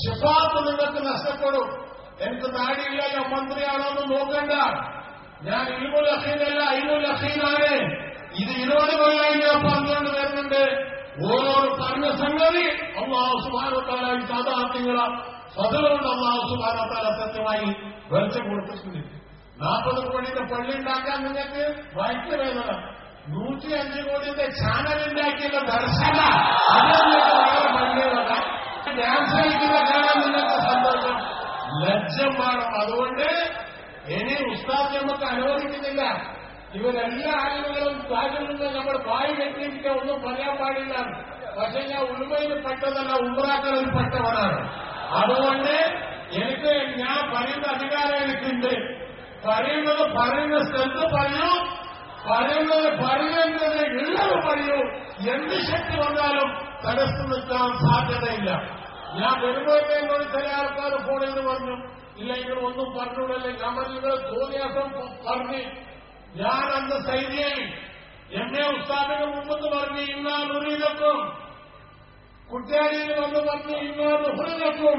ശിഫാത്ത് നിങ്ങൾക്ക് നഷ്ടപ്പെടും. എനിക്ക് താടിയില്ല, ഞാൻ മന്ത്രിയാണോന്ന് നോക്കണ്ട. ഞാൻ ഇൽമുൽ യഖീനല്ല, ഇൽമുൽ യഖീനാണ്. ഇത് 20 കൊല്ലമായി ഞാൻ പറഞ്ഞുകൊണ്ട് വരുന്നുണ്ട്. ഓരോട് പറഞ്ഞ സംഗതി അല്ലാഹു സുബ്ഹാനഹു വ തആല ഈ സാധാർത്ഥ്യങ്ങളെ ഫضലുകൊണ്ട് അല്ലാഹു സുബ്ഹാനഹു വ തആല സത്യമായി വെളിച്ചം കൊടുത്തിട്ടുണ്ട്. 40 കോടിയുടെ പള്ളി ഉണ്ടാക്കാൻ നിങ്ങൾക്ക് വയറ്റുവേദന, 105 കോടിയുടെ ചാനൽ ഉണ്ടാക്കിയുള്ള ദർശന, അതിലേക്ക് പള്ളികളല്ല. ഡാൻസ് കളിക്കുന്ന കാണാൻ നിങ്ങൾക്ക് സന്തോഷം, ലജ്ജം വേണം. അതുകൊണ്ട് ഇനി ഉസ്താദ് നമുക്ക് അനുവദിക്കുന്നില്ല. ഇവരെല്ലാ ആളുകളും താജുൽ നമ്മൾ വായി കെട്ടിയിട്ട് ഒന്നും പറയാൻ പാടില്ല. പക്ഷെ ഞാൻ ഉൾമയിൽ പെട്ടതല്ല, ഉംറാക്കളിൽ പെട്ടവനാണ്. അതുകൊണ്ട് എനിക്ക് ഞാൻ പറയുന്ന അധികാരം എനിക്കുണ്ട്. പറയുന്ന സ്ഥലത്ത് പറയൂ, പറയുന്നത് ഉള്ളത് പറയൂ. എന്ത് ശക്തി വന്നാലും തടസ്സം നിൽക്കാൻ സാധ്യതയില്ല. ഞാൻ വരുമ്പോഴത്തേക്കോട് ചില ആൾക്കാർ ഫോണിൽ നിന്ന് പറഞ്ഞു, ഇല്ല നിങ്ങൾ ഒന്നും പറഞ്ഞൂടല്ലേ. ഞാൻ നിങ്ങൾ തോന്നിയാസം പറഞ്ഞ് ഞാൻ അന്ന് സൈന്യയിൽ എന്നെ ഉസ്താദിന് മുമ്പെന്ന് പറഞ്ഞ് ഇന്നാ നുരീലക്കും, കുറ്റ്യാടിയിൽ വന്ന് പറഞ്ഞ് ഇന്നാ നുഹ്റിലക്കും,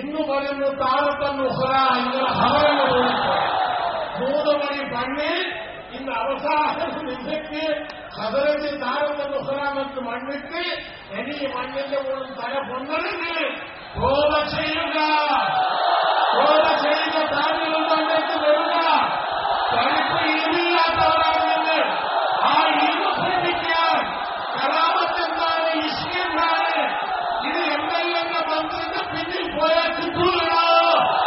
ഇന്ന് പറയുന്നു താരത്തൻ ഉഹ്റ, ഇങ്ങനെ ഹറന്ന് പോയിട്ട് 3 മണി പണി ഇന്ന് അവസാനം നിന്നയ്ക്ക് ഹദറത്തിൽ താരത്തൻ ഉഹ്റാമത്ത് മണ്ണിട്ട് ഇനി മണ്ണിന്റെ മുകളിൽ തല പൊന്നണെങ്കിൽ കോപ ചെയ്യുക, താങ്കളും മണ്ണിട്ട് വരിക. തനിക്ക് ഇല്ലാത്തവരാണെന്ന് ആ ഇന്ന് പഠിപ്പിക്കാൻ കറാമത്തെന്താണ്, ഇഷ്യെന്താണ്, ഇത് എംഎൽഎന്റെ മന്ത്രിന്റെ പിന്നിൽ പോയാൽ കിട്ടൂലോ,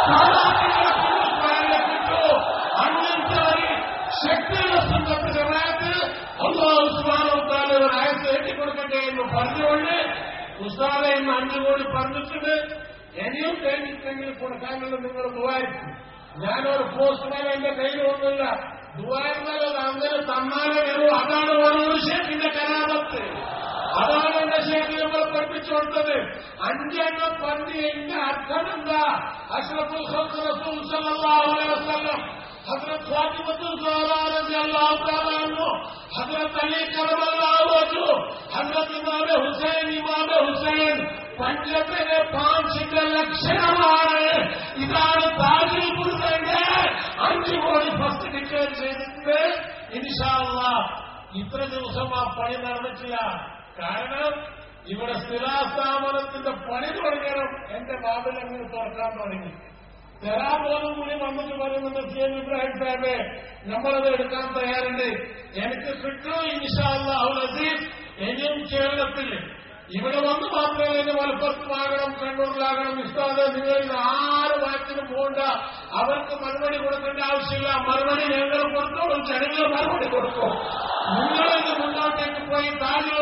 സ്ഥാനാർത്ഥികളെ പിന്നിൽ പോയാലേ കിട്ടൂ. അങ്ങനത്തെ ഒരു ശക്തിയുള്ള സുന്നത്ത് ജമാഅത്ത് അല്ലാഹു സുബ്ഹാനഹു വ തആല ഒരു ആയത്ത് ഏറ്റിക്കൊടുക്കട്ടെ എന്ന് പറഞ്ഞുകൊണ്ട് ഉസ്താദെ ഇന്ന് 5 കോടി പറഞ്ഞിട്ടുണ്ട്. ഇനിയും തേങ്ങിട്ടെങ്കിൽ കൊടുക്കാനുള്ള നിങ്ങൾ ദുആയിരിക്കും. ഞാനൊരു പോസ്റ്റ്മാൻ എന്റെ കയ്യിൽ ഒന്നുമില്ല. ദുആയിരുന്നാൽ അത് അങ്ങനെ തന്നാലേ വരൂ. അതാണ് ഓരോ ഷേഖിന്റെ കരാമത്ത്. അതാണ് എന്റെ ഷേഖ് നമ്മൾ പഠിപ്പിച്ചു കൊടുത്തത്. 5 എണ്ണം പറഞ്ഞതിന്റെ അർത്ഥം എന്താ? അഷ്റഫുൽ ഖൽഖ് റസൂൽ സല്ലല്ലാഹു അലൈഹി വസല്ലം, ഹദ്റത്ത് ഫാത്തിമത്തുൽ സഹ്റ റളിയല്ലാഹു തആല അൻഹു, ഹദ്റത്ത് അലി കറമല്ലാഹു വജ്ഹു, ഹദ്റത്ത് ഇമാം ഹുസൈൻ പഞ്ചത്തിന് 5 ലക്ഷണമാണ്. ഇതാണ് താജുൽ ഖുർആന്റെ 5 കോടി ഫസ്റ്റ് ഡിക്ലെയർ ചെയ്തിട്ടുണ്ട്. ഇൻഷാ അല്ലാഹ് ഇത്ര ദിവസം ആ പണി നടന്നിട്ടില്ല. കാരണം ഇവിടെ സ്ഥിരാസ്ഥാപനത്തിന്റെ പണി തുടങ്ങണം. എന്റെ ബാബിൽ അങ്ങനെ തുറക്കാൻ തുടങ്ങി. തരാൻ പോലും കൂടി വന്നിട്ട് പറയുന്നുണ്ട് CM ഇബ്രാഹിം സാഹിബ്, നമ്മളത് എടുക്കാൻ തയ്യാറുണ്ട്. എനിക്ക് കിട്ടും ഇൻഷാ അല്ലാഹു അസീസ്. ഇനിയും കേരളത്തിൽ ഇവിടെ വന്ന് മാത്രമേ എന്നെ മലപ്പുറത്തുമാകണം, കണ്ണൂരിലാകണം. ഉസ്താദ് നിങ്ങൾ ഇത് 6 വാക്കിനും പോകണ്ട, അവർക്ക് മറുപടി കൊടുക്കേണ്ട ആവശ്യമില്ല. മറുപടി ഞങ്ങൾ കൊടുത്തോളും, ജനങ്ങൾ മറുപടി കൊടുക്കും. നിങ്ങളിത് മുന്നോട്ടേക്ക് പോയി താജുൽ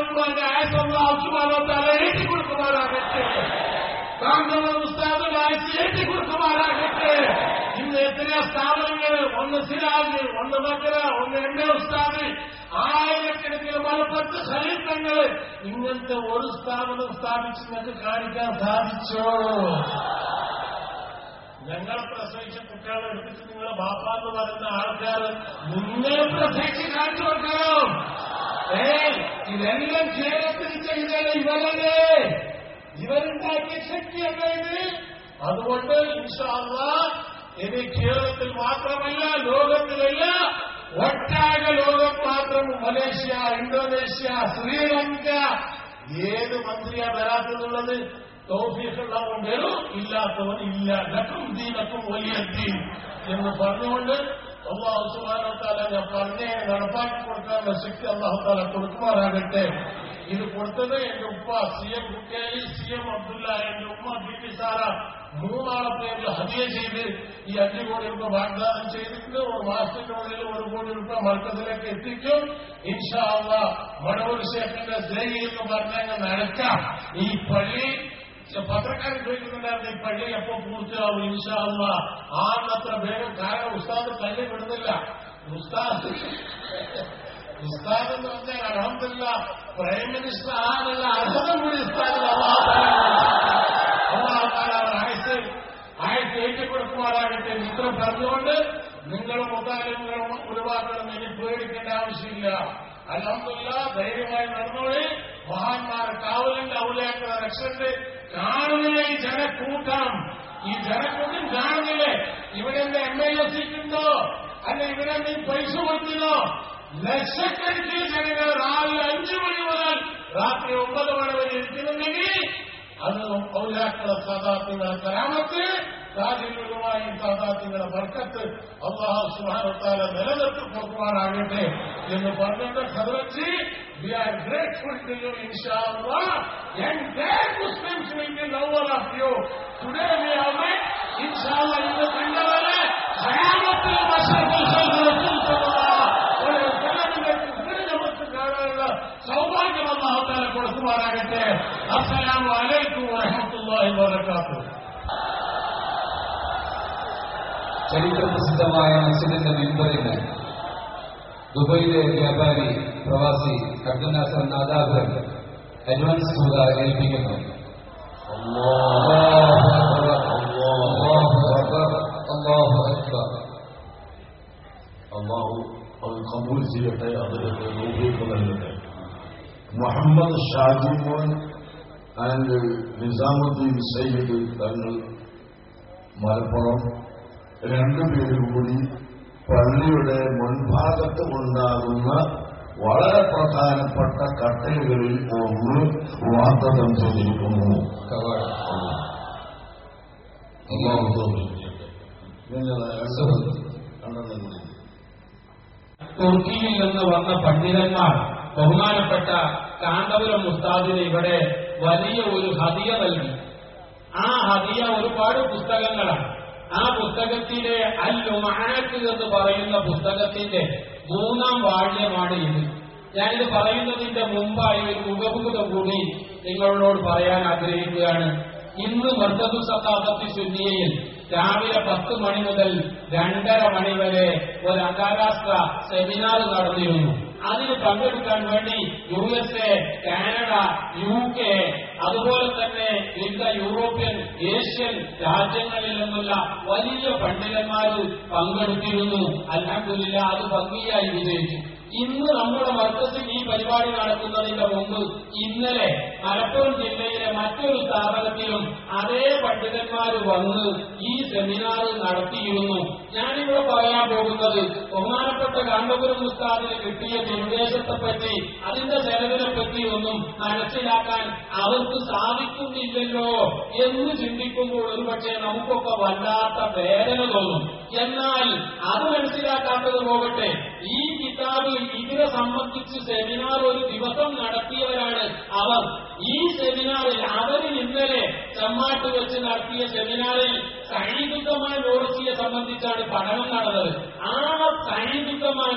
ആയത്തുള്ള ആവശ്യമാകാത്ത ഏറ്റി കൊടുക്കുമാറാകട്ടെ. താങ്കളുടെ ഉസ്താദ് വായിച്ച് ഏറ്റി കൊടുക്കുമാറാകട്ടെ. ഇന്ന് എത്രയോ സ്ഥാപനങ്ങൾ, ഒന്ന് സിരാജ്, ഒന്ന് മക്ര, ഒന്ന് എന്റെ ഉസ്താദ്, 1000കണക്കിന് മലപ്പുറത്ത് ഖലീഫങ്ങൾ, ഇങ്ങനത്തെ ഒരു സ്ഥാപനം സ്ഥാപിച്ച് നിങ്ങൾക്ക് കാണിക്കാൻ സാധിച്ചോ? ഞങ്ങൾ പ്രസവിച്ച കുട്ടികളെ എടുത്തിട്ട് നിങ്ങളെ ബാപ്പാന്ന് പറയുന്ന ആൾക്കാർ നിങ്ങൾ പ്രസവിച്ച് കാണിച്ചു കൊടുക്കണം. ഇതെല്ലാം കേരളത്തിൽ ചെയ്താൽ ഇവരല്ലേ, ഇവരുണ്ടാക്കിയ ശക്തിയല്ല ഇത്. അതുകൊണ്ട് ഇൻഷാ അല്ലാഹ് ഇനി കേരളത്തിൽ മാത്രമല്ല, ലോകത്തിലല്ല, ഒട്ടാകെ ലോകം മാത്രം, മലേഷ്യ, ഇന്തോനേഷ്യ, ശ്രീലങ്ക, ഏത് മന്ത്രിയാ വരാത്തതുള്ളത്? തൗഫീഖുള്ളവൻ വരും, ഇല്ലാത്തവൻ ഇല്ല. ലക്കും ദീനക്കും വലിയ ദീൻ എന്ന് പറഞ്ഞുകൊണ്ട് അല്ലാഹു സുബ്ഹാനഹു വ തആല ഞാൻ പറഞ്ഞേ നടപ്പാക്കി കൊടുക്കാനുള്ള ശക്തി അല്ലാഹു തആല കൊടുക്കുമാറാകട്ടെ. ഇത് കൊടുത്തത് എന്റെ ഉപ്പ CM കുട്ടിയാലി, CM അബ്ദുല്ല, എന്റെ ഉമ്മ ബിപി സാറ, 3 ആളെ പേരിൽ ഹദിയ ചെയ്ത് ഈ 5 കോടി രൂപ വാഗ്ദാനം ചെയ്തിട്ടുണ്ട്. 1 മാസത്തിനുള്ളിൽ 1 കോടി രൂപ മർക്കസിലേക്ക് എത്തിക്കും ഇൻഷാ അല്ലാഹ്. മടവൂർ ഷേഖിന്റെ ജയ് എന്ന് പറഞ്ഞാൽ നടക്കാം. ഈ പള്ളി പത്രക്കാരൻ ചോദിക്കുന്നുണ്ടായിരുന്നു, ഈ പള്ളി എപ്പോ പൂർത്തിയാവും ഇൻഷാ അല്ലാഹ്. ആന്നത്ര വേഗം. കാരണം ഉസ്താദ് പള്ളി വിടുന്നില്ല. ഉസ്താദ് എന്ന് പറഞ്ഞാൽ അൽഹംദുലില്ലാഹ് പ്രൈം മിനിസ്റ്റർ ആകാനുള്ള അർഹത കൂടി ഉസ്താദിന് അല്ലാഹു തആല ആയത്ത് ഏറ്റുകൊടുക്കുമാറാകട്ടെ. ഇത്ര പറഞ്ഞുകൊണ്ട് നിങ്ങളും മുതാലിമുകളും ഒഴിവാക്കണം. ഇനി പേടിക്കേണ്ട ആവശ്യമില്ല. അൽഹംദുലില്ലാഹ് ധൈര്യമായി നടന്നോളി. മഹാന്മാരെ കാവലുണ്ട്, ഔലിയാക്കളെ രക്ഷയുണ്ട്. കാണുന്നില്ല ഈ ജനക്കൂട്ടം. ഈ ജനക്കൂട്ടം കാണുന്നില്ലേ? ഇവിടെ എന്താ MLA സീറ്റുണ്ടോ? അല്ല ഇവരെന്താ പൈസ കൊടുത്തില്ലോ? ലക്ഷക്കണക്കിന് ജനങ്ങൾ രാവിലെ 5 മണി മുതൽ രാത്രി 9 മണി വരെ ഇരിക്കുന്നുണ്ടെങ്കിൽ അത് ഔലിയാക്കളെ സാദാത്തുകളെ കരാമത്ത്, താജുലുലമായും സാദാത്തുകളെ ബർക്കത്ത് അല്ലാഹു സുബ്ഹാനഹു വ തആല നിലനിർത്തി കൊടുക്കുവാനാകട്ടെ എന്ന് പറഞ്ഞിട്ട് ഹദ്റത്ത്, we are grateful to you inshallah and that Muslims will be lover of you. Today we have met inshallah in the കണ്ടവരെ ഖയാമത്തുൽ മശറഖുൽ ഖൽഖുൽ കാണാനുള്ള സൗഭാഗ്യം അല്ലാഹു തആല കൊടുക്കുമാറാകട്ടെ. അസ്സലാമു അലൈക്കും വറഹ്മത്തുള്ളാഹി വബറകാതുഹു. ചരിത്രപ്രസിദ്ധമായ മസ്ജിദിന്റെ മെമ്പറിന് ദുബൈയിലെ വ്യാപാരി പ്രവാസി അബ്ദുൽ നാസർ നാദാഖർ അഡ്വാൻസ് തുക ഏൽപ്പിക്കുന്നു. അള്ളാഹു അത് കബൂൽ ചെയ്യട്ടെ, അതിന് നോക്കിയിട്ട് നൽകട്ടെ. മുഹമ്മദ് ഷാജി മോൻ ആൻഡ് നിസാമുദ്ദീൻ സയ്യിദ് തങ്ങൾ മലപ്പുറം രണ്ടുപേരും കൂടി പള്ളിയുടെ മുൻഭാഗത്ത് ഉണ്ടാകുന്ന വളരെ പ്രധാനപ്പെട്ട കട്ടലുകളിൽ ഒന്ന് വാഗ്ദത്തം ചെയ്തിരിക്കുന്നു. തുർക്കിയിൽ നിന്ന് വന്ന പണ്ഡിതന്മാർ ബഹുമാനപ്പെട്ട കാന്തപുരം ഉസ്താദിന് ഇവിടെ വലിയ ഒരു ഹദിയ നൽകി. ആ ഹദിയ ഒരുപാട് പുസ്തകങ്ങളാണ്. ആ പുസ്തകത്തിലെ അൽ-ലുമഅത്ത് എന്ന് പറയുന്ന പുസ്തകത്തിന്റെ 3ാം വാള്യമാണ് ഇത്. ഞാനിത് പറയുന്നതിന്റെ മുമ്പായി ഒരു മുഖപുഖത കൂടി നിങ്ങളോട് പറയാൻ ആഗ്രഹിക്കുകയാണ്. ഇന്ന് മർക്കദു സഖാഫത്തി സുന്നിയയിൽ രാവിലെ 10 മണി മുതൽ 2:30 മണി വരെ ഒരു അന്താരാഷ്ട്ര സെമിനാർ നടന്നിരുന്നു. അതിന് പങ്കെടുക്കാൻ വേണ്ടി USA, കാനഡ, UK അതുപോലെ തന്നെ വിവിധ യൂറോപ്യൻ, ഏഷ്യൻ രാജ്യങ്ങളിൽ നിന്നുള്ള വലിയ പണ്ഡിതന്മാർ പങ്കെടുത്തിരുന്നു. അൽഹംദുലില്ലാഹ് അത് ഭംഗിയായി വിജയിച്ചു. ഇന്ന് നമ്മുടെ മർക്കസിൽ ഈ പരിപാടി നടക്കുന്നതിന്റെ മുമ്പ് ഇന്നലെ മലപ്പുറം ജില്ലയിലെ മറ്റൊരു സ്ഥാപനത്തിലും അതേ പണ്ഡിതന്മാർ വന്ന് ഈ സെമിനാർ നടത്തിയിരുന്നു. ഞാനിവിടെ പറയാൻ പോകുന്നത് ബഹുമാനപ്പെട്ട കാന്തപുരം ഉസ്താദിന് കിട്ടിയ നിർദ്ദേശത്തെപ്പറ്റി, അതിന്റെ ചെലവിനെ പറ്റി ഒന്നും മനസ്സിലാക്കാൻ അവർക്ക് സാധിക്കുന്നില്ലല്ലോ എന്ന് ചിന്തിക്കുമ്പോൾ ഒരുപക്ഷെ നമുക്കൊക്കെ വല്ലാത്ത വേദന തോന്നും. എന്നാൽ അത് മനസ്സിലാക്കാത്തത് പോകട്ടെ, ഈ കിതാബ് ഇതിനെ സംബന്ധിച്ച് സെമിനാർ ഒരു ദിവസം നടത്തിയവരാണ് അവർ. ഈ സെമിനാറിൽ അവരിൽ ഇന്നലെ ചെമ്മാട്ട് വെച്ച് നടത്തിയ സെമിനാറിൽ സഈദുദ്ദമാൻ ഓർച്ചിയെ സംബന്ധിച്ചാണ് പഠനം നടന്നത്. ആ സഈദുദ്ദമാൻ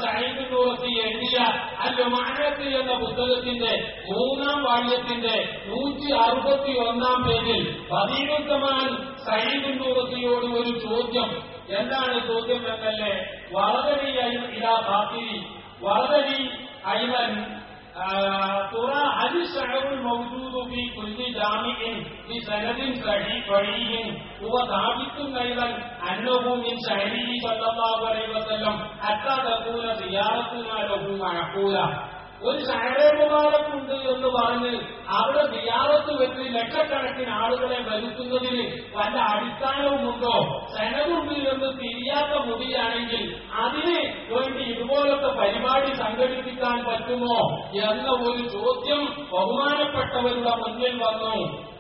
സഈദ് ഓർച്ചി എഴുതിയ അൽ-ലുമഅത്ത് എന്ന പുസ്തകത്തിന്റെ 3ാം വാള്യത്തിന്റെ 161-ാം പേജിൽ സഈദുദ്ദമാൻ സഈദ് ഓർച്ചിയോട് ഒരു ചോദ്യം. എന്താണ് ചോദ്യം എന്നല്ലേ? വറദനി ഇലാ ഖാതിരി വറദനി അയ്മൻ ترى هل الشعر الموجود في كل جامع بسند صحيح هو ثابت أيضا أنه من شعره صلى الله عليه وسلم حتى تكون زيارتنا له معقولة. ഒരു ഷഅറേ മുബാറക്കുണ്ട് എന്ന് പറഞ്ഞ് അവിടെ സിയാറത്ത് വെച്ച് ലക്ഷക്കണക്കിന് ആളുകളെ വരുത്തുന്നതിന് വല്ല അടിസ്ഥാനവുമുണ്ടോ? സനദുണ്ട് എന്ന് തിരിയാത്ത മുടിയാണെങ്കിൽ അതിന് വേണ്ടി ഇതുപോലത്തെ പരിപാടി സംഘടിപ്പിക്കാൻ പറ്റുമോ എന്ന ഒരു ചോദ്യം ബഹുമാനപ്പെട്ടവരുടെ മുന്നിൽ വന്നു.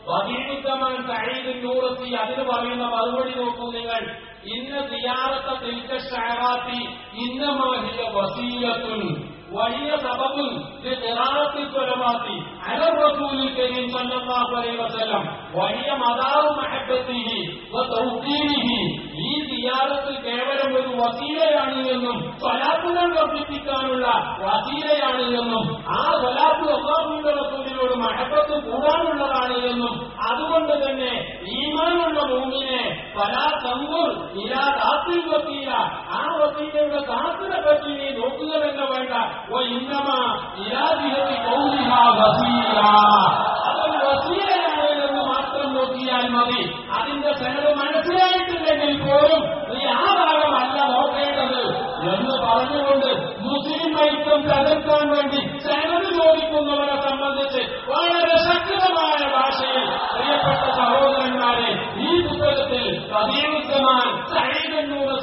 വദീഉദ്ദമാൻ സഈദ് നൂറത്തി അതിന് പറയുന്ന മറുപടി നോക്കൂ നിങ്ങൾ. ഇന്ന സിയാറത്ത തിൽക ശഅറാത്തി ഇന്നമാ ഹിയ വസീലത്തുൻ വലിയ സബബുൻ ലിഖിറാഅത്തി സ്വലവാത്തി അലാ റസൂലിൽ കരീം സല്ലല്ലാഹു അലൈഹി വസല്ലം വലിയ മദാറു മഹബ്ബത്തിഹി വ തൗഖീരിഹി. ഈ സിയാറത്ത് കേവലം ഒരു വസീലയാണ് എന്നും സ്വലാത്തുകൾ വർദ്ധിപ്പിക്കാനുള്ള വസീലയാണ് എന്നും ആ സ്വലാത്ത് അല്ലാഹുവിന്റെ റസൂലിനോട് മഹബ്ബത്ത് കൂടാനുള്ളതാണ് എന്നും അതുകൊണ്ട് തന്നെ ഈമാനുള്ള മുഅ്മിനെ ഫലാ തൻദുർ ഇലാ ദാത്തിൽ വസീല, ആ വസീലയുടെ ദാത്തിനെ പറ്റി നീ നോക്കുക തന്നെ വേണ്ട. وإنما إلى ذهب قولها وسيلة, അതൊരു വസീലയാണ് എന്ന് മാത്രം നോക്കിയാൽ മതി. അതിന്റെ സനദ് മനസ്സിലായിട്ടില്ലെങ്കിൽ പോലും നീ ആ ഭാഗമല്ല നോക്കേണ്ടത് എന്ന് പറഞ്ഞുകൊണ്ട് മുസ്ലിം ഐക്യം തകർക്കാൻ വേണ്ടി സനദ് ചോദിക്കുന്നവരെ സംബന്ധിച്ച് വളരെ ശക്തമായ ഭാഷയിൽ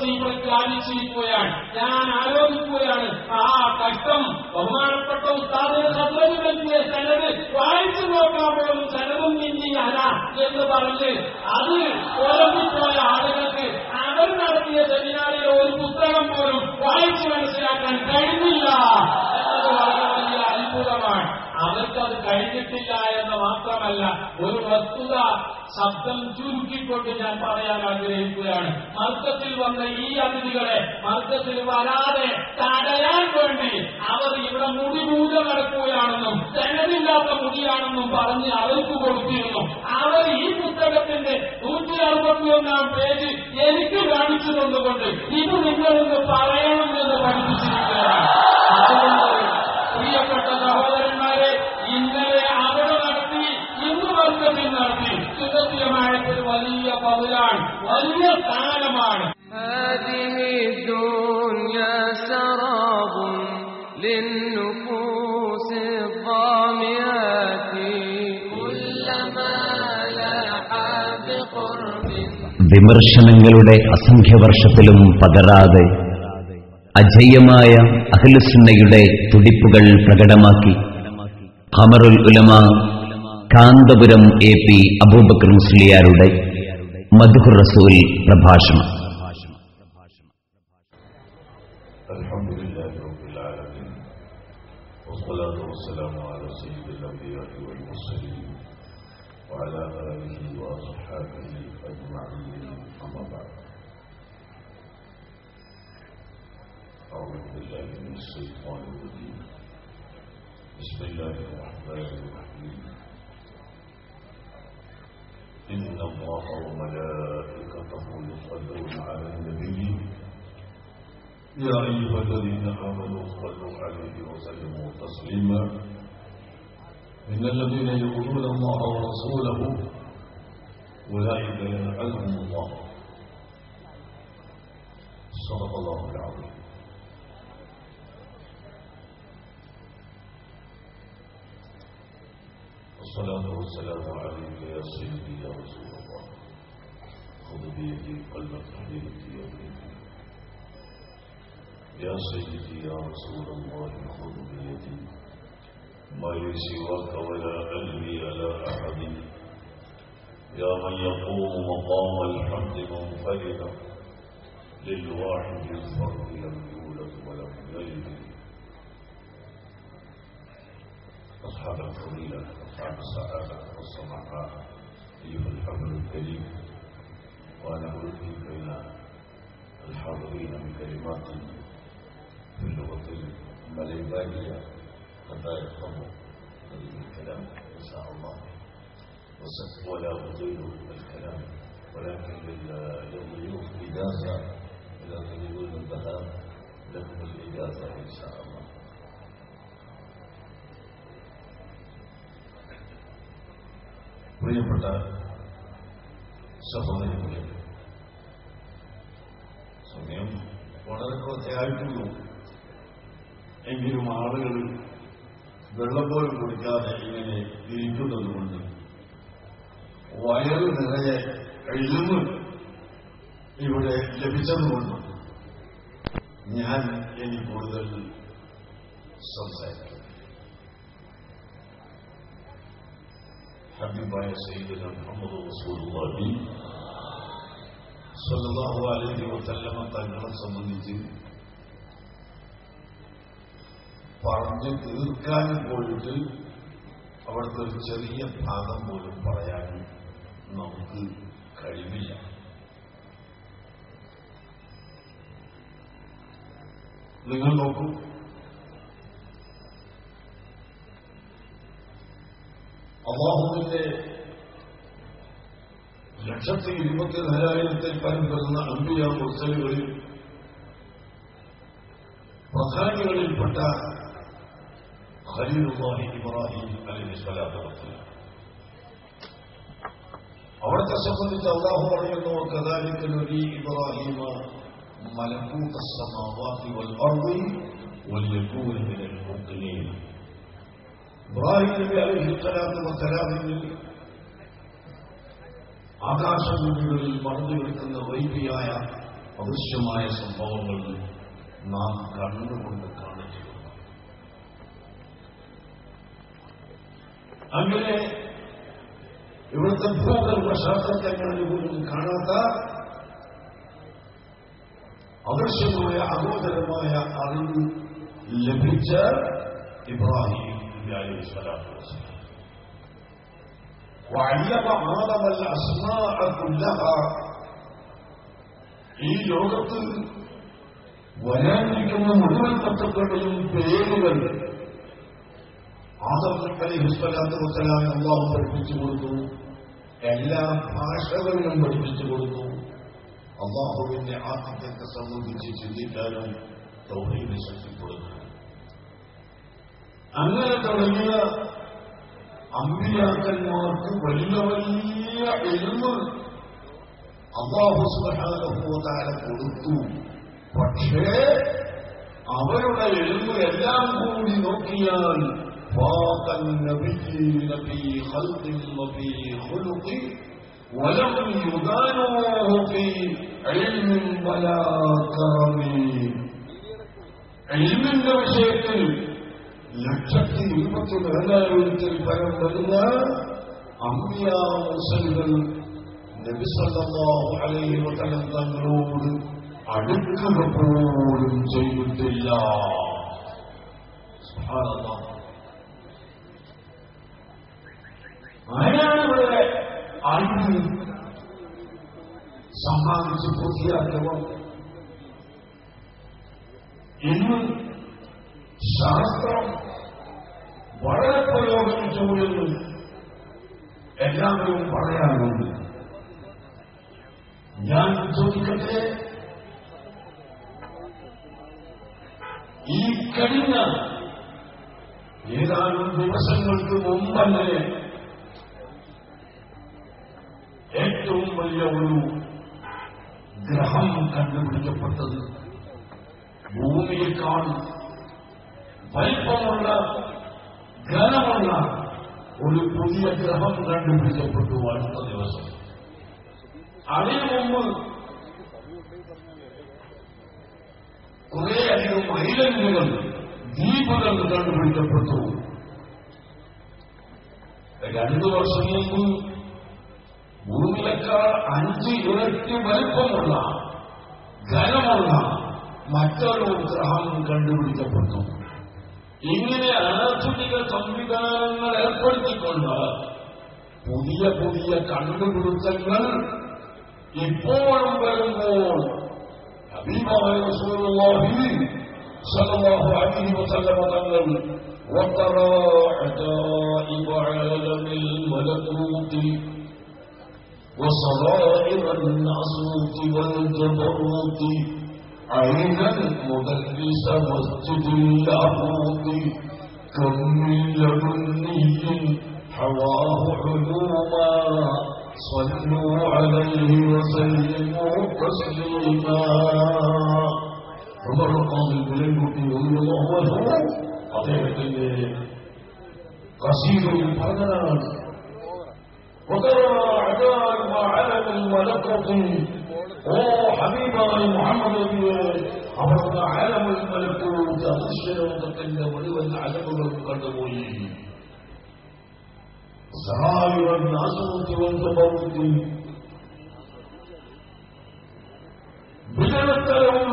ദിവസം ഈ പ്രഖ്യാപിച്ചിരിക്കുകയാണ്. ഞാൻ ആലോചിക്കുകയാണ്, ആ കഷ്ടം ബഹുമാനപ്പെട്ട ഉസ്താദിന് സദസ്സിൽ നൽകിയ സനത് വായിച്ചു നോക്കാൻ പോലും സനതും നീങ്ങിയല്ല എന്ന് പറഞ്ഞ് അത് കുഴപ്പിപ്പോയ ആളുകൾക്ക് അവർ നടത്തിയ സെമിനാറിലെ ഒരു പുസ്തകം പോലും വായിച്ചു മനസ്സിലാക്കാൻ കഴിഞ്ഞില്ല എന്നത് വളരെ വലിയ അത്ഭുതമാണ്. അവർക്കത് കഴിഞ്ഞിട്ടില്ല എന്ന് മാത്രമല്ല, ഒരു വസ്തുത ശബ്ദം ചുരുക്കിക്കൊണ്ട് ഞാൻ പറയാൻ ആഗ്രഹിക്കുകയാണ്. മർക്കത്തിൽ വന്ന ഈ അതിഥികളെ മർക്കത്തിൽ വരാതെ തടയാൻ വേണ്ടി അവർ ഇവിടെ മുടി മൂല നടക്കുകയാണെന്നും തെനവില്ലാത്ത മുടിയാണെന്നും പറഞ്ഞ് അവർക്ക് കൊടുത്തിരുന്നു. അവർ ഈ പുസ്തകത്തിന്റെ 161 പേജ് എനിക്ക് കാണിച്ചു തന്നുകൊണ്ട് ഇത് നിങ്ങളൊന്ന് പറയണമെന്ന് പഠിപ്പിച്ചിരിക്കുകയാണ്. അതുകൊണ്ട് പ്രിയപ്പെട്ട സഹോദരന്മാരെ, ഇന്നലെ അവിടെ നടത്തി, ഇന്ന് മർക്കത്തിൽ നടത്തി, സുഖത്തിയമായതൊരു വലിയ പതിലാണ്, വലിയ സ്ഥാനമാണ്. വിമർശനങ്ങളുടെ അസംഖ്യവർഷത്തിലും പതറാതെ അജയ്യമായ അഹ്ലുസുന്നയുടെ തുടിപ്പുകൾ പ്രകടമാക്കി ഖമറുൽ ഉലമ കാന്തപുരം AP അബൂബക്കർ മുസ്ലിയാരുടെ മദ്ഹുർ റസൂൽ പ്രഭാഷണം. അൽഹംദുലില്ലാഹി റബ്ബിൽ ആലമീൻ വസ്സലാത്തു വസ്സലാമു അലാ സയ്യിദിൽ അംബിയാഇ വൽ മുർസലീൻ വഅലാ ആലിഹി വഅസ്ഹാബിഹി അജ്മഈൻ. അമ്മാ ബഅദ്. أعوذ بالله من الشيطان الرجيم. بسم الله الرحمن الرحيم. إن الله وملائكته يصلون على النبي يا أيها الذين آمنوا صلوا عليه وسلموا تسليما. إن الذين يؤذون الله ورسوله أولئك يلعنهم الله. صدق الله العظيم. والصلاة والسلام عليك يا سيدي يا رسول الله. خذ بيدي قلب تحليلتي يا بيدي يا سيدي يا رسول الله. خذ بيدي ما لي سواك ولا قلبي على أحد. يا من يقوم مقام الحمد منفردا للواحد الفرد لم يولد ولم يلد. أصحاب الفضيلة أصحاب السعادة والصنعاء أيها الحفل الكريم، وأنا ألقي بين الحاضرين بكلمات في اللغة المليبانية قد لا يفهم الكلام إن شاء الله، ولا أطيل الكلام، ولكن للضيوف إجازة إذا تريدون الذهاب لكم الإجازة إن شاء الله. പ്രിയപ്പെട്ട സഹോദരങ്ങളെ, സമയം വളരെ കുറച്ചായിട്ടുള്ളൂ. എങ്കിലും ആളുകൾ വെള്ളം പോലും കുടിക്കാതെ ഇങ്ങനെ ഇരിക്കുന്നതുകൊണ്ട് വയറ് നിറയെ ഇൽമ് ഇവിടെ ലഭിച്ചതുകൊണ്ട് ഞാൻ ഇനി കൂടുതൽ സംസാരിക്കും. ഹബീബായ സയ്യിദുനാ മുഹമ്മദ് റസൂലുള്ളാഹി സ്വല്ലല്ലാഹു അലൈഹി വസല്ലമ തങ്ങളെ സംബന്ധിച്ച് പറഞ്ഞു തീർക്കാൻ പോയിട്ട് അവിടുത്തെ ഒരു ചെറിയ ഭാഗം പോലും പറയാൻ നമുക്ക് കഴിവില്ല. നിങ്ങൾ നോക്കൂ, അല്ലാഹുവിന്റെ 124,000 പരം വരുന്ന അംബിയ മുർസലുകളിൽ പ്രധാനികളിൽപ്പെട്ട ഖലീലുല്ലാഹി ഇബ്രാഹിം അലൈഹിസ്സലാത്തു വസ്സലാം, അവിടത്തെ സംബന്ധിച്ച് അല്ലാഹു പറയുന്നു, കദാലിക നബി ഇബ്രാഹിമ മലകൂത അസ്സമാവാതി വൽ അർദി വലിയകൂന മിനൽ മുഖ്മിനീൻ. ഇബ്രാഹിം നബി അലൈഹിസ്സലാത്തു വസ്സലാമിന് ആകാശഭൂമികളിൽ മറന്നു കിടക്കുന്ന വൈദ്യയായ അദൃശ്യമായ സംഭവങ്ങൾ നാം കണ്ടുകൊണ്ട് കാണിച്ചു. അങ്ങനെ ഇവിടുത്തെ ഭൂഗർഭ ശാസ്ത്രജ്ഞങ്ങളിൽ പോലും കാണാത്ത അദൃശ്യമായ അഗോചരമായ അറിവ് ലഭിച്ച ഇബ്രാഹിം അലൈഹി സ്വലാത്തു വസ്സലാം വഅല്ലമ ആദമ അൽ-അസ്മാഅ കുല്ലഹ. ഈ ലോകത്ത് വരാനിരിക്കുന്ന മുഴുവൻ വസ്തുക്കളുടെയും പേരുകൾ ആദം അലൈഹി സ്വലാത്തു വസ്സലാം അല്ലാഹു പഠിപ്പിച്ചു കൊടുത്തു. എല്ലാ ഭാഷകളിലും പഠിപ്പിച്ചു കൊടുത്തു. അല്ലാഹുവിന്റെ ആത്മത്തെ സംബന്ധിച്ച് ചിന്തിക്കാനും തൗഹീദ് ശക്തിപ്പെടുന്നു. അങ്ങനെ തുടങ്ങിയ അമ്പിയാക്കന്മാർക്ക് വലിയ വലിയ ഇൽമ് അല്ലാഹു സുബ്ഹാനഹു വ തആല കൊടുത്തു. പക്ഷേ അവരുടെ ഇൽമ് എല്ലാം കൂടി നോക്കിയാൽ ഫാഖൻ നബിയ്യീന ഫീ ഖൽഖിൻ വഫീ ഖുലുഖി വലം യുദാനൂഹു ഫീ ഇൽമിൻ വലാ കറമി. ഇൽമിന്റെ വിഷയത്തിൽ 1,24,000 പരം വരുന്ന അമ്പിയാ മുർസലുകൾ നബി സല്ലല്ലാഹു അലൈഹി വസല്ലം തങ്ങളോട് അടുക്കുക പോലും ചെയ്തിട്ടില്ല. സുബ്ഹാനല്ലാഹ്. ആരാണ് ഇവിടെ അറിവ് സമ്മാനിച്ച് പൂർത്തിയാക്കിയവർ? ഇന്ന് ശാസ്ത്രം വളരെ പ്രയോജനപ്പെടുന്നു എല്ലാവരും പറയാറുണ്ട്. ഞാൻ ചോദിക്കട്ടെ, ഈ കഴിഞ്ഞ ഏതാനും ദിവസങ്ങൾക്ക് മുമ്പല്ലേ ഏറ്റവും വലിയ ഒരു ഗ്രഹം കണ്ടുപിടിക്കപ്പെട്ടത്? ഭൂമിയേക്കാൾ വലിപ്പമുള്ള ഘനമുള്ള ഒരു പുതിയ ഗ്രഹം കണ്ടുപിടിക്കപ്പെട്ടു അടുത്ത ദിവസം. അതിനു മുമ്പ് കുറേയധികം ഐലൻഡുകൾ, ദ്വീപുകൾ കണ്ടുപിടിക്കപ്പെട്ടു. 2 വർഷം മുമ്പ് ഭൂമിയേക്കാൾ 5 ഇരട്ടി വലിപ്പമുള്ള ഘനമുള്ള മറ്റൊരു ഗ്രഹം കണ്ടുപിടിക്കപ്പെട്ടു. ഇങ്ങനെ ആധുനിക സംവിധാനങ്ങൾ ഏർപ്പെടുത്തിക്കൊണ്ട് പുതിയ പുതിയ കണ്ടുപിടുത്തങ്ങൾ ഇപ്പോഴും വരുമ്പോൾ ഹബീബായ റസൂലുള്ളാഹി സ്വല്ലല്ലാഹു അലൈഹി വസല്ലം തങ്ങൾ വതറാ അജായിബ ആലമിൽ മലകൂതി وصرائر الناسوت والجبروت عينا مدرس مسجد اللاهوت كم من لدني حواه علوما صلوا عليه وسلموا تسليما. عمر القاضي البليغوطي رضي الله عنه അദ്ദേഹത്തിന്റെ ഖസീദയിൽ പറഞ്ഞതാണ്, وترى عجائب علم الملكوت. ഓ ഹബീബായ മുഹമ്മദ്, അവർക്ക് അലമുൽ മലക്കൂത്ത് അദൃശ്യലോകത്തിന്റെ മുഴുവൻ അലമുകളും കണ്ടുപോയി. സറായിറൻ നാസൂത്ത് വൽജബറൂത്ത്, വിജനസ്ഥലവും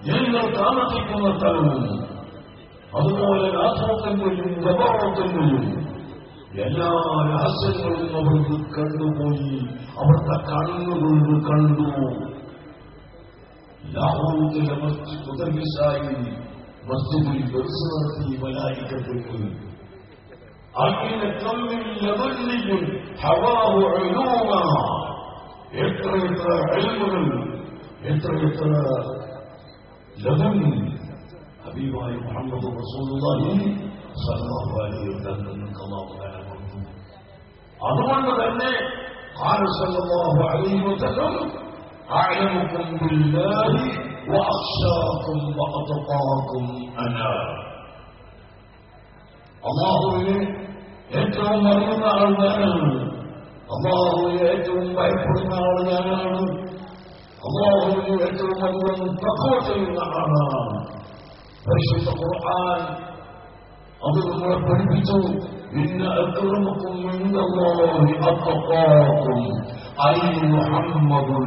ജനങ്ങൾ താമസിക്കുന്ന സ്ഥലവും അതുപോലെ നാസൂത്തിന്റെയും ജബറൂത്തിന്റെയും എല്ലാ രഹസ്യങ്ങളും അവർക്ക് കണ്ടുപോയി. അവരുടെ കണ്ണുകൊണ്ട് കണ്ടു. ലാഹോറിലെ മസ്ജിദ് മുദർരിസായി മസ്ജിദിൽ ദർസ് നടത്തി മലായികത്തുകൾ. അങ്ങനെ തമ്മിൽ ലവല്ലിയും ഹവാഹു ഉലൂമ, എത്രയെത്ര ഇൽമുകൾ, എത്രയെത്ര ലവൻ ഹബീബായ മുഹമ്മദ് റസൂലുള്ളാഹി സ്വല്ലല്ലാഹു അലൈഹി വസല്ലം അല്ലാഹു തആല കൊടുത്തു. അതുകൊണ്ട് തന്നെ ഖാല സ്വല്ലല്ലാഹു അലൈഹി വസല്ലം അഅലമുകും ബില്ലാഹി വഅഖ്ശാകും വഅത്ഖാകും അനാ. അല്ലാഹുവിനെ ഏറ്റവും അറിയുന്ന ആൾ ഞാനാണ്. അല്ലാഹുവിനെ ഏറ്റവും ഭയപ്പെടുന്ന ആൾ ഞാനാണ്. അല്ലാഹുവിനെ ഏറ്റവും അധികം തഖ്വ ചെയ്യുന്ന ആളാണ്. പരിശുദ്ധ ഖുർആൻ അത് നമ്മളെ പഠിപ്പിച്ചു. ഇന്ന അക്രമക്കും ഇൻദല്ലാഹി അത്ഖാക്കും ഐ മുഹമ്മദുൻ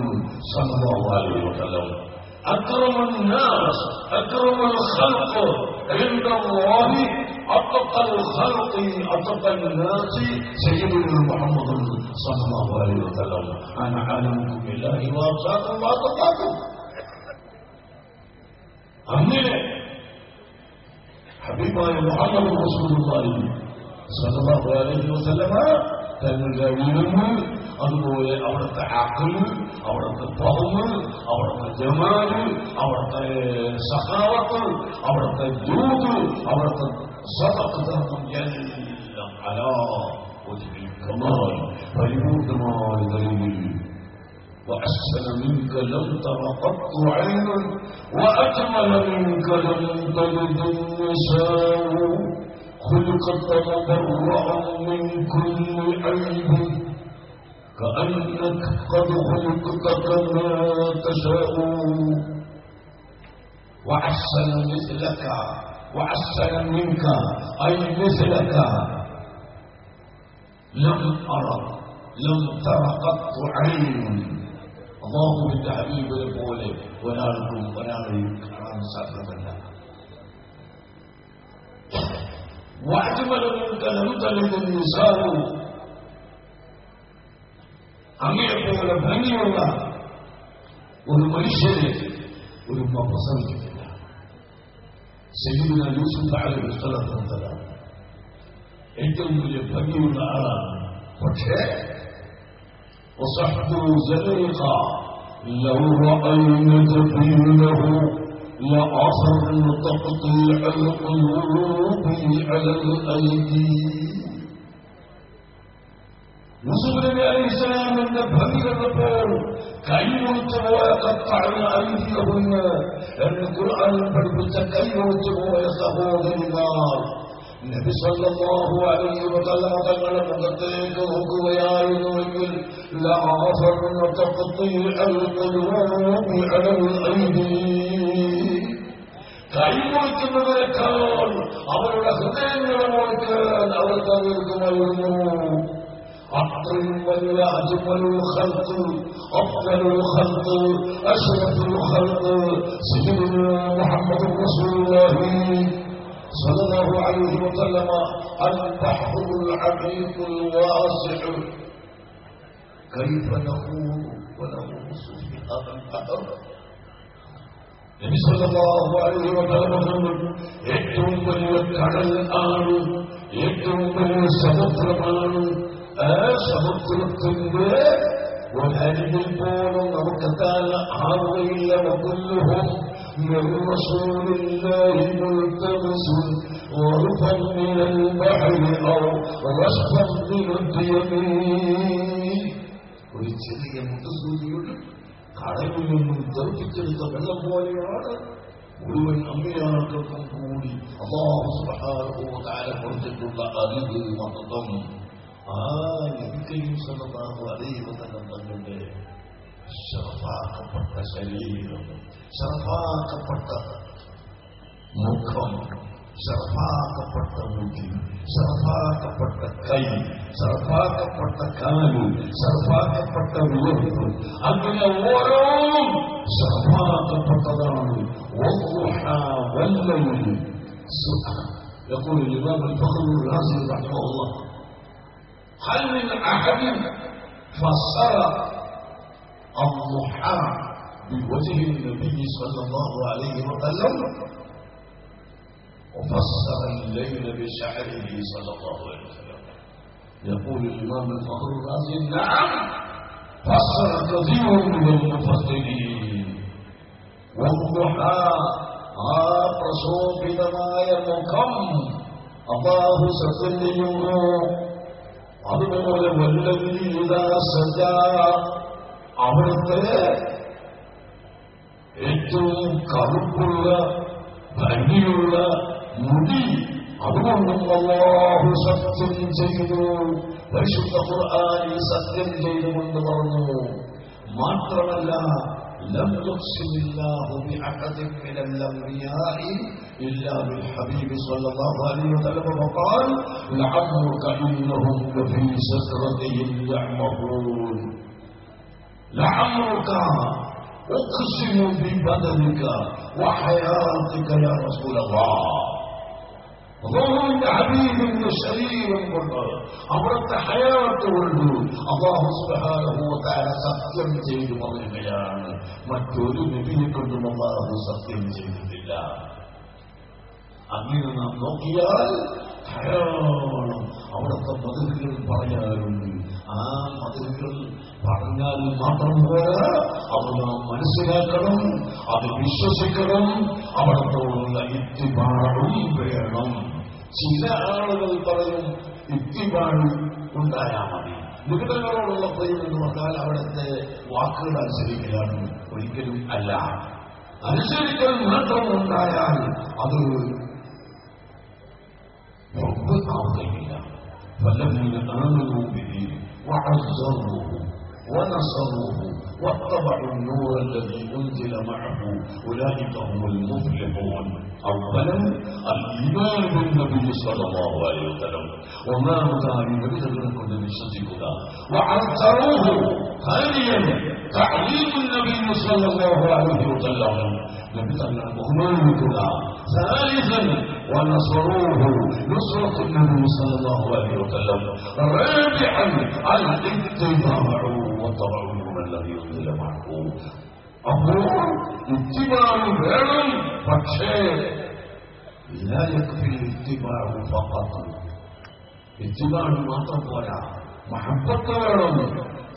സല്ലല്ലാഹു അലൈഹി വസല്ലം. അക്രമൻ നാസ് അക്രമൽ ഖൽഖ് ഇൻദല്ലാഹി അത്ഖൽ ഖൽഖി അത്ഖൽ നാസി സയ്യിദുനാ മുഹമ്മദുൻ സല്ലല്ലാഹു അലൈഹി വസല്ലം. അന അലമുക്കും ബില്ലാഹി വഅഖാക്കും വഅഖാക്കും. അങ്ങനെ ഹബീബായ മുഹമ്മദ് റസൂലുള്ളാഹി സ്വല്ലല്ലാഹു അലൈഹി വസല്ലമ തങ്ങളുടെ ഇൽമ്, അതുപോലെ അവിടുത്തെ അഖ്ല്, അവിടുത്തെ ഫഹ്മ്, അവിടുത്തെ ജമാല്, അവിടുത്തെ സഖാവത്ത്, അവിടുത്തെ ജൂദ്, അവിടുത്തെ സദഖത്തും എല്ലാം അലാ വജ്ഹിൽ കമാൽ, പരിപൂർണമായ നിലയിൽ. وأحسن منك لم تر قط عين وأجمل منك لم تلد النساء خلقت مبرأ من كل عيب كأنك قد خلقت كما تشاء وأحسن مثلك وأحسن منك أي مثلك لم أرى لم تر قط عين. അല്ലാഹുവിന്റെ ഹബീബിനെ പോലെ ഒരാൾക്കും ഒരാളെയും കാണാൻ സാധ്യമല്ല. അങ്ങനെപ്പോലെ ഭംഗിയുള്ള ഒരു മനുഷ്യനെ ഒരു പ്രസംഗിക്കില്ല. സയ്യിദുനാ യൂസുഫ് അലൈഹിസ്സലാം ഏറ്റവും വലിയ ഭംഗിയുള്ള ആളാണ്. പക്ഷേ وصحبه زليقا لو رأينا جبينه لأثرن تقطيع القلوب على الأيدي. യൂസുഫ് നബി അലൈഹിസ്സലാമിന്റെ ഭംഗി കണ്ടപ്പോൾ കൈമുറിച്ചു പോയ കത്താഴ ഐതിഹ്യമെന്ന് എന്ന് ഖുർആനിൽ പഠിപ്പിച്ച കൈമുറിച്ചു പോയ സഹോദരിമാർ നബി സല്ലല്ലാഹു അലൈഹി വസല്ലം തങ്ങളുടെ മുഖത്തേക്ക് നോക്കുകയായിരുന്നുവെങ്കിൽ ലഅഫർന തഖ്തീഅൽ ഖുലൂബി അലൽ ഐദി. കൈമുറിക്കുന്നതിനേക്കാൾ അവരുടെ ഹൃദയങ്ങളെ മുറിക്കാൻ അവർ തന്നിരിക്കുമായിരുന്നു. അത്രയും വലിയ അജ്മലുൽ ഖൽഖ് അഫ്ദലുൽ ഖൽഖ് അഷ്റഫുൽ ഖൽഖ് സയ്യിദുനാ മുഹമ്മദ് റസൂലുള്ളാഹി സല്ലല്ലാഹു അലൈഹി വസല്ലമ البحر العميق الواسع كيف نخوض ونغوص في هذا البحر. നബി സല്ലല്ലാഹു അലൈഹി വസല്ലം ഏറ്റവും വലിയ കടൽ ആണ്, ഏറ്റവും വലിയ സമുദ്രമാണ്. ആ സമുദ്രത്തിന്റെ ഒരരികിൽ പോലും നമുക്കെത്താൻ ആവുകയില്ല. وكلهم من رسول الله ملتمس غرفا من البحر أو رشفا من اليمين. ഒരു ചെറിയ മുതസൂരിയുടെ കടലിൽ നിന്നും തെറിപ്പിച്ചെടുത്ത വെള്ളം പോലെയാണ് മുഴുവൻ അമ്പിയാക്കൾക്കും കൂടി അല്ലാഹു സുബ്ഹാനഹു വ തആല കൊടുത്തിട്ടുള്ള അറിവ് മഹത്വം. ആ നബി കരീം സല്ലല്ലാഹു അലൈഹി വസല്ലം തങ്ങളുടെ ശറഫാക്കപ്പെട്ട ശരീരം, ശറഫാക്കപ്പെട്ട മുഖം, ശറഫാക്കപ്പെട്ട മുടി, ശറഫാക്കപ്പെട്ട കൈ, ശറഫാക്കപ്പെട്ട കാല്, ശറഫാക്കപ്പെട്ട വിയർപ്പ്, അങ്ങനെ ഓരോന്നും ശറഫാക്കപ്പെട്ടതാണ്. يقول الإمام الفخر الرازي رحمه الله هل من أحد فسر الضحى بوجه النبي صلى الله عليه وسلم وفسر الليل بشعره صلى الله عليه وسلم؟ يقول الإمام الفخر الرازي نعم فسر كثير من المفسرين. والضحى പ്രശോഭിതമായ മുഖം അല്ലാഹു സത്യം ചെയ്യുന്നു. അതുപോലെ അവിടുത്തെ ഏറ്റവും കറുപ്പുള്ള ഭംഗിയുള്ള മുടി, അതുകൊണ്ടും അല്ലാഹു സത്യം ചെയ്തു. പരിശുദ്ധ ഖുർആനിൽ സത്യം ചെയ്തുകൊണ്ട് പറഞ്ഞു. മാത്രമല്ല لم يقسم الله بأحد من الأنبياء إلا بالحبيب صلى الله عليه وسلم فقال لعمرك إنهم لفي سكرتهم يعمهون لعمرك أقسم ببدنك وحياتك يا رسول الله അല്ലാഹുവിന്റെ ഹബീബിന്റെ ശരീരം കൊണ്ട് അവിടുത്തെ ഹയാത്ത് കൊണ്ട് അല്ലാഹു സുബ്ഹാനഹു വ തആല സത്യം ചെയ്തു പറയുകയാണ്. മറ്റൊരു നബിയെ കൊണ്ടും അല്ലാഹു സത്യം ചെയ്തിട്ടില്ല. അങ്ങനെ നാം നോക്കിയാൽ ധാരാളം അവിടുത്തെ മദഹുകൾ പറയാറുണ്ട്. ആ മദഹുകൾ പറഞ്ഞാൽ മാത്രം പോരാ, അത് നാം മനസ്സിലാക്കണം, അത് വിശ്വസിക്കണം, അവിടത്തോടുള്ള ഇത്തിബാഉം വേണം. ചില ആളുകൾ പറയും ഇത്തിബാഉ ഉണ്ടായാൽ മതി, നിബിധകളോടുള്ള പ്രേമം എന്ന് പറഞ്ഞാൽ അവിടുത്തെ വാക്കുകൾ അനുസരിക്കലാണ്. ഒരിക്കലും അല്ല. അനുസരിക്കൽ മാത്രം ഉണ്ടായാൽ അത് ആവുകയില്ല. فالذين آمنوا به وعزروه ونصروه واتبعوا النور الذي أنزل معه أولئك هم المفلحون. أولا الإيمان بالنبي صلى الله عليه وسلم وما مدعي بذلك لنشجعك وعزروه. ثانيا تعليم النبي صلى الله عليه وسلم نبتنا مهمتنا. ثالثا ونصروه نصرة النبي صلى الله عليه وسلم. رابعا الاتباع واتبعوا النور الذي أنزل معه. അപ്പോൾ ഇത്തിബാഉ വേണം, പക്ഷേ لا يكفي الاتباع فقط. ഇത്തിബാഉ മാത്രം പോരാ, മഹബ്ബത്ത് വേണം,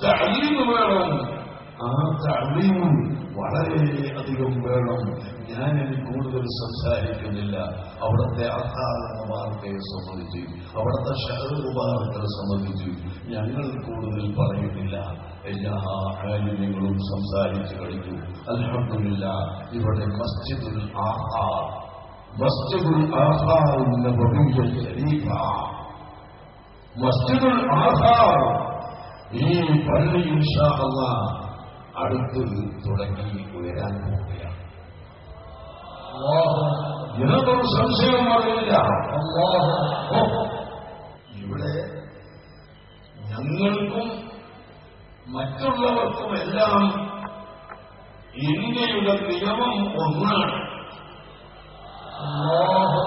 തഅലീം വേണം. ആ തഅലീം വളരെയധികം വേണം. ഞാനിനി കൂടുതൽ സംസാരിക്കുന്നില്ല. അവിടുത്തെ അർത്ഥാർമ്മമാർക്കെ സംബന്ധിച്ച്, അവിടുത്തെ ഷഹറുമാർക്കെ സംബന്ധിച്ച് ഞങ്ങൾ കൂടുതൽ പറയുന്നില്ല. എല്ലാ ആലിമ്യങ്ങളും സംസാരിച്ചു കഴിഞ്ഞു. അൽഹംദുലില്ലാഹ്. ഇവിടെ മസ്ജിദുൽ ആഹാർ, മസ്ജിദുൽ ആഹാർ നബവിയ്യ ശരീഫ, മസ്ജിദുൽ ആഹാർ, ഈ പള്ളി ഇൻഷാ അല്ലാഹ് അടുത്ത് തുടങ്ങി ഉയരാൻ പോവുകയാണ്. യാതൊരു സംശയവും അറിയില്ല. ഇവിടെ ഞങ്ങൾക്കും മറ്റുള്ളവർക്കുമെല്ലാം ഇന്ത്യയുടെ നിയമം ഒന്നാണ്,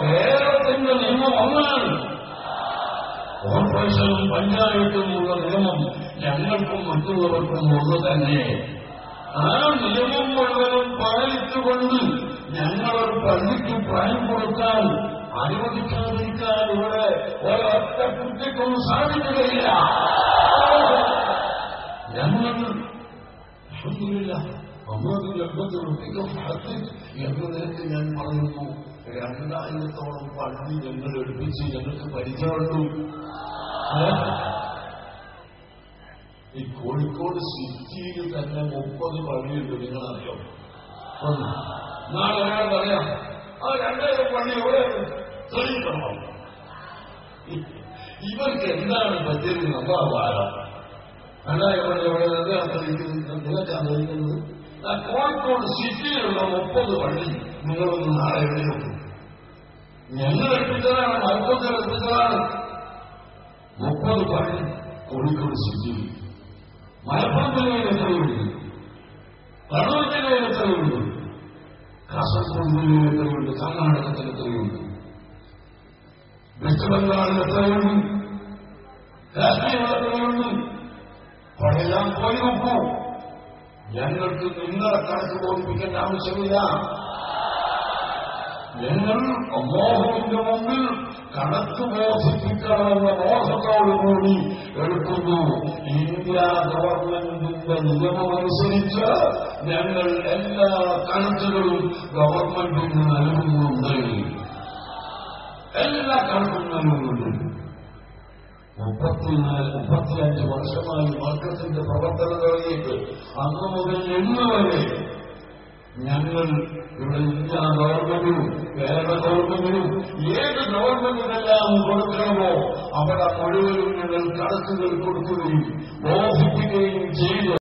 കേരളത്തിന്റെ നിയമം ഒന്നാണ്. കോർപ്പറേഷനും പഞ്ചായത്തുമുള്ള നിയമം ഞങ്ങൾക്കും മറ്റുള്ളവർക്കും ഒന്ന് തന്നെ. ആ നിയമം മുഴുവനും പാലിച്ചുകൊണ്ട് ഞങ്ങളൊരു പള്ളിക്ക് പ്രായം കൊടുത്താൽ അനുവദിക്കാതിരിക്കാൻ ഇവിടെ ഒരൊറ്റ കുട്ടിക്കൊന്നും സാധിക്കുകയില്ല. ഞങ്ങൾ എന്ന നിലയ്ക്ക് ഞാൻ പറയുന്നു, 2000-ഓളം പള്ളി ഞങ്ങൾ എടുപ്പിച്ച് ഞങ്ങൾക്ക് പരിചയമുള്ളൂ. ഈ കോഴിക്കോട് സിറ്റിയിൽ തന്നെ 30 പള്ളിയുണ്ട്. നിങ്ങളറിയോ? നാളെ ഒരാൾ പറയാം, ആ 2000 പള്ളി എവിടെ തെളിയിക്കണം. ഇവർക്ക് എന്താണ് പറ്റിയത്? നമ്മളാവാം 2000 പള്ളി എവിടെ നിലക്കാണ് തെളിയിക്കുന്നത്. കോഴിക്കോട് സിറ്റിയിലുള്ള 30 പള്ളി നിങ്ങളൊന്ന് നാളെ എവിടെയുണ്ട്? ഞങ്ങൾ എടുപ്പിച്ചതാണ്, മലപ്പുറത്ത് എടുപ്പിച്ചതാണ്. 30 പള്ളി കോഴിക്കോട് സിറ്റിയിൽ. മലപ്പുറം ജില്ലയിൽ എത്രയുണ്ട്? കണ്ണൂർ ജില്ലയിൽ എത്രയുണ്ട്? കാസർഗോഡ് ജില്ലയിൽ എത്രയുണ്ട്? കർണാടകത്തിൽ എത്രയുണ്ട്? വെസ്റ്റ് ബംഗാളിൽ എത്രയുണ്ട്? കാശ്മീരിൽ എത്രയുണ്ട്? അവിടെയെല്ലാം പോയി നോക്കൂ. ഞങ്ങൾക്ക് നിങ്ങളെ കണക്ക് ബോധിപ്പിക്കേണ്ട ആവശ്യമില്ല. ഞങ്ങൾ അല്ലാഹുവിന്റെ മുമ്പിൽ കണക്ക് ബോധിപ്പിക്കണമെന്ന ബോധത്തോടുകൂടി എടുക്കുന്നു. ഇന്ത്യ ഗവൺമെന്റിന്റെ നിയമമനുസരിച്ച് ഞങ്ങൾ എല്ലാ കണക്കുകളും ഗവൺമെന്റിന് നൽകുന്നുണ്ട്. എല്ലാ കണക്കും നൽകുന്നുണ്ട്. 34-35 വർഷമായി മാർക്കറ്റിന്റെ പ്രവർത്തനം തുടങ്ങിയിട്ട് അന്ന് മുതൽ ഇന്ന് വരെ ഞങ്ങൾ ഇവിടെ ഇന്ത്യ ഗവൺമെന്റിനും കേരള ഗവൺമെന്റിനും ഏത് ഗവൺമെന്റിനെല്ലാം കൊടുക്കണമോ അവിടെ മുഴുവനും ഞങ്ങൾ കണക്കുകൾ കൊടുക്കുകയും ബോധിപ്പിക്കുകയും